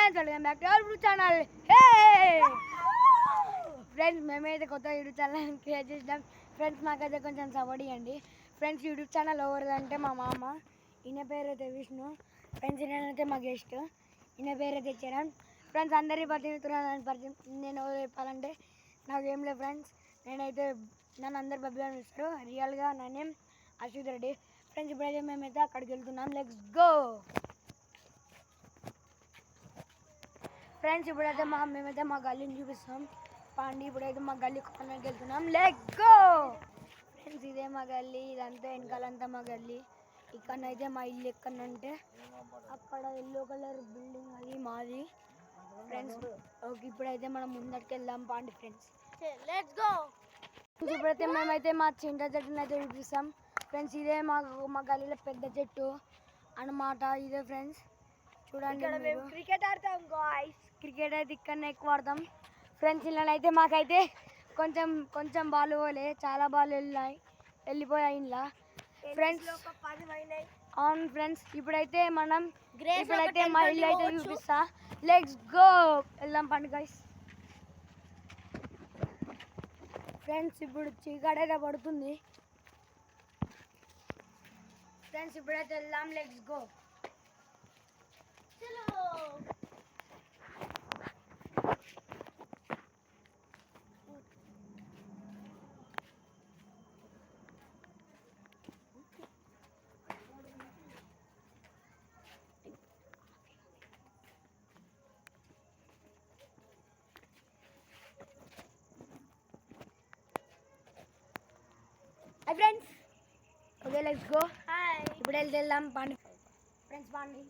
Friends welcome back to our YouTube channel. Friends మేమైతే కొత్త YouTube channel create చేసినాం. Friends మాకైతే కొంచెం సపోర్ట్ ఇవ్వండి. ఫ్రెండ్స్ యూట్యూబ్ ఛానల్ ఎవరిదంటే మా మామ, ఈయన పేరు అయితే విష్ణు. ఫ్రెండ్స్ ఈయనైతే మా గెస్ట్, ఈయన పేరు అయితే చరణ్. ఫ్రెండ్స్ అందరి పరిచయం నేను ఎవరు చెప్పాలంటే నాకేం లేదు ఫ్రెండ్స్. నేనైతే నన్ను అందరు బబ్బీ అని పిలుస్తారు. రియల్గా నా నేమ్ అశ్విత్ రెడ్డి. ఫ్రెండ్స్ ఇప్పుడైతే మేమైతే అక్కడికి వెళ్తున్నాం. Let's go. ఫ్రెండ్స్ ఇప్పుడైతే మేమైతే మా గల్లీని చూపిస్తాం. పాండి ఇప్పుడైతే మా గల్లీ కొనకి వెళ్తున్నాం. Let's go. ఫ్రెండ్స్ ఇదే మా గల్లీ, ఇదంతా వెనకాలంతా మా గల్లీ. ఇక్కడనైతే మా ఇల్లు ఎక్కడంటే అక్కడ ఎల్లో కలర్ బిల్డింగ్ అది మాది. ఫ్రెండ్స్ ఇప్పుడైతే మనం ముందరికి వెళ్దాం పాండి. Friends let's go. ఇప్పుడైతే మేమైతే మా చింత చెట్టుని అయితే చూపిస్తాం. ఫ్రెండ్స్ ఇదే మా గల్లీలో పెద్ద చెట్టు అన్నమాట. ఇదే ఫ్రెండ్స్ చూడండి. మేము క్రికెట్ ఆడతాం గాయ్స్. క్రికెట్ అయితే ఇక్కడనే ఎక్కువ ఆడతాం. ఫ్రెండ్స్ ఇలా అయితే మాకైతే కొంచెం బాల్ పోలే, చాలా బాల్ వెళ్ళిపోయాయి ఇలా. ఫ్రెండ్స్ అవును ఫ్రెండ్స్. ఇప్పుడైతే మా ఇల్లు అయితే చూపిస్తా. Let's go. వెళ్దాం పండు గైస్. ఫ్రెండ్స్ ఇప్పుడు చీకటి అయితే పడుతుంది. ఫ్రెండ్స్ ఇప్పుడైతే వెళ్దాం. Let's go. Hi friends. Okay let's go. Hi. ఇప్పుడు వెళ్దాం పాండి. ఫ్రెండ్స్ పాండి.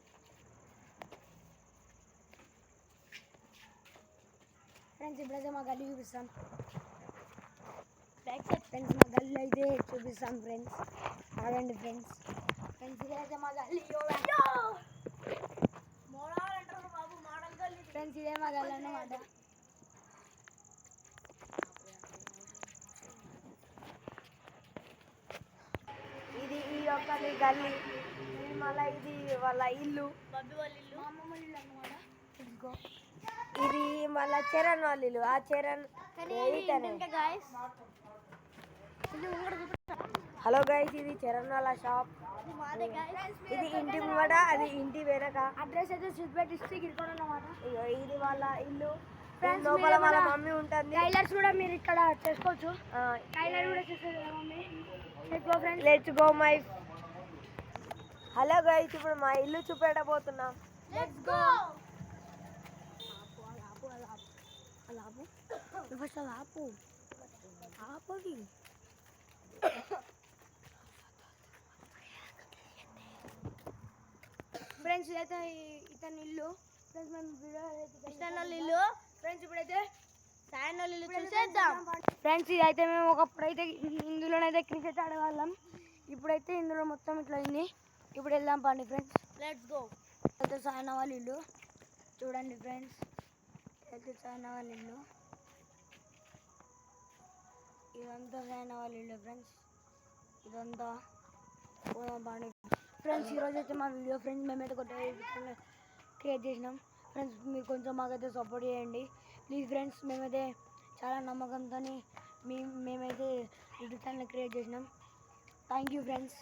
ఫ్రెండ్స్ ఇప్పుడైతే మా గల్లీ చూపిస్తాం. ఫ్రెండ్స్ మా గల్లీ అయితే చూపిస్తాం. ఫ్రెండ్స్ ఆగండి ఫ్రెండ్స్. ఫ్రెండ్స్ ఇదైతే మా గల్లీ. ఫ్రెండ్స్ ఇదే మా గల్లీ అన్నమాట. ఇది ఈ యొక్క గల్లీ. మళ్ళీ ఇది వాళ్ళ ఇల్లు, మా అమ్మమ్మ ఇల్లు అన్నమాట. ఇది మళ్ళీ చరణ్ వాళ్ళ ఇల్లు. ఆ చరణ్ హలో గైస్, ఇది చరణ్ వాళ్ళ షాప్. ఇది ఇంటి ముంగట, అది ఇంటి వెనక. అడ్రస్ అయితే సిద్దిపేట డిస్ట్రిక్ట్ ఇరుకోవడం అన్నమాట. ఇది వాళ్ళ ఇల్లు. లోపల వాళ్ళ మమ్మీ ఉంటుంది. టైలర్స్ కూడా మీరు ఇక్కడ చేసుకోవచ్చు. టైలర్ కూడా చేస్తారు కదా mummy. Let's go my. Hello guys, ఇప్పుడు మా ఇల్లు చూపెట్టబోతున్నాం. Let's go. ఫ్రెండ్స్ ఇదైతే ఇతని ఇల్లు. ఫ్రెండ్స్ మేము ఇల్లు. ఫ్రెండ్స్ ఇప్పుడైతే ఫ్రెండ్స్ ఇదైతే మేము ఒకప్పుడైతే ఇందులోనైతే క్రికెట్ ఆడేవాళ్ళం. ఇప్పుడైతే ఇందులో మొత్తం ఇట్లా అయింది. ఇప్పుడు వెళ్దాం పండి ఫ్రెండ్స్. Let's go. అయితే సాయన వాళ్ళ ఇల్లు చూడండి ఫ్రెండ్స్. అయితే సాయన వాళ్ళ ఇల్లు, ఇదంతా సాయన వాళ్ళ ఇల్లు. ఫ్రెండ్స్ ఇదంతా పోదాం పండి. ఫ్రెండ్స్ ఈరోజు అయితే మా వీడియో. ఫ్రెండ్స్ మేమైతే కొత్త క్రియేట్ చేసినాం. ఫ్రెండ్స్ మీరు కొంచెం మాకైతే సపోర్ట్ చేయండి ప్లీజ్. ఫ్రెండ్స్ మేమైతే చాలా నమ్మకంతో మేమైతే యూట్యూబ్ ఛానల్ క్రియేట్ చేసినాం. Thank you friends.